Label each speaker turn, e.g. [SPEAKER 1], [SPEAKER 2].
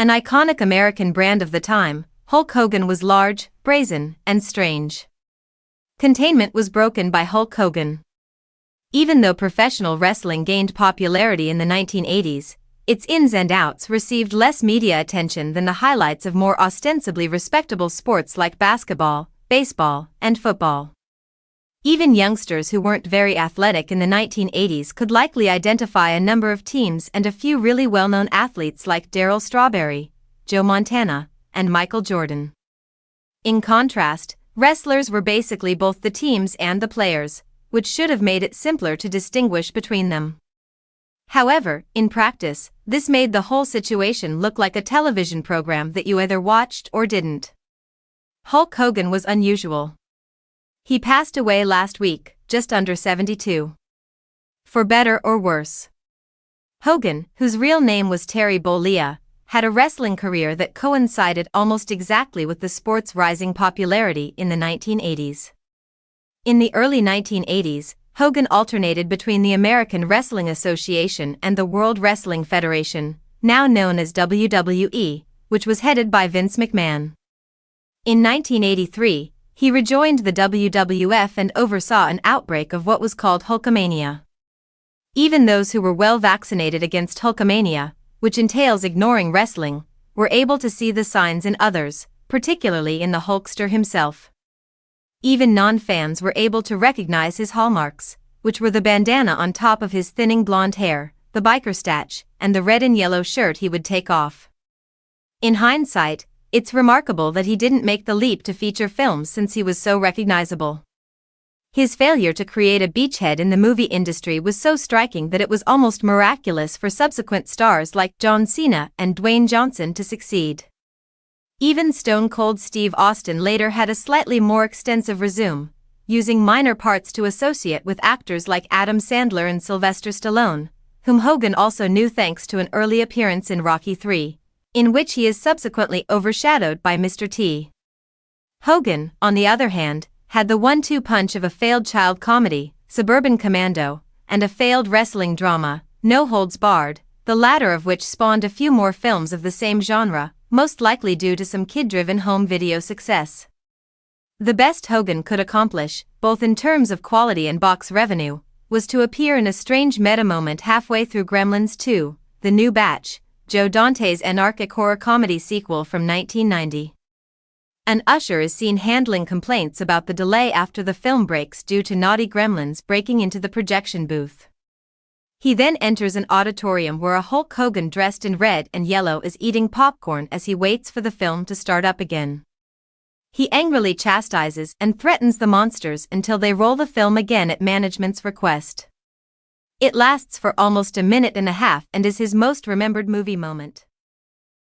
[SPEAKER 1] An iconic American brand of the time, Hulk Hogan was large, brazen, and strange. Containment was broken by Hulk Hogan. Even though professional wrestling gained popularity in the 1980s, its ins and outs received less media attention than the highlights of more ostensibly respectable sports like basketball, baseball, and football. Even youngsters who weren't very athletic in the 1980s could likely identify a number of teams and a few really well-known athletes like Darryl Strawberry, Joe Montana, and Michael Jordan. In contrast, wrestlers were basically both the teams and the players, which should have made it simpler to distinguish between them. However, in practice, this made the whole situation look like a television program that you either watched or didn't. Hulk Hogan was unusual. He passed away last week, just under 72. For better or worse. Hogan, whose real name was Terry Bollea, had a wrestling career that coincided almost exactly with the sport's rising popularity in the 1980s. In the early 1980s, Hogan alternated between the American Wrestling Association and the World Wrestling Federation, now known as WWE, which was headed by Vince McMahon. In 1983, he rejoined the WWF and oversaw an outbreak of what was called Hulkamania. Even those who were well vaccinated against Hulkamania, which entails ignoring wrestling, were able to see the signs in others, particularly in the Hulkster himself. Even non-fans were able to recognize his hallmarks, which were the bandana on top of his thinning blonde hair, the biker stache, and the red and yellow shirt he would take off. In hindsight, it's remarkable that he didn't make the leap to feature films since he was so recognizable. His failure to create a beachhead in the movie industry was so striking that it was almost miraculous for subsequent stars like John Cena and Dwayne Johnson to succeed. Even Stone Cold Steve Austin later had a slightly more extensive resume, using minor parts to associate with actors like Adam Sandler and Sylvester Stallone, whom Hogan also knew thanks to an early appearance in Rocky III, in which he is subsequently overshadowed by Mr. T. Hogan, on the other hand, had the one-two punch of a failed child comedy, Suburban Commando, and a failed wrestling drama, No Holds Barred, the latter of which spawned a few more films of the same genre, most likely due to some kid-driven home video success. The best Hogan could accomplish, both in terms of quality and box revenue, was to appear in a strange meta moment halfway through Gremlins 2, The New Batch, Joe Dante's anarchic horror comedy sequel from 1990. An usher is seen handling complaints about the delay after the film breaks due to naughty gremlins breaking into the projection booth. He then enters an auditorium where a Hulk Hogan dressed in red and yellow is eating popcorn as he waits for the film to start up again. He angrily chastises and threatens the monsters until they roll the film again at management's request. It lasts for almost a minute and a half and is his most remembered movie moment.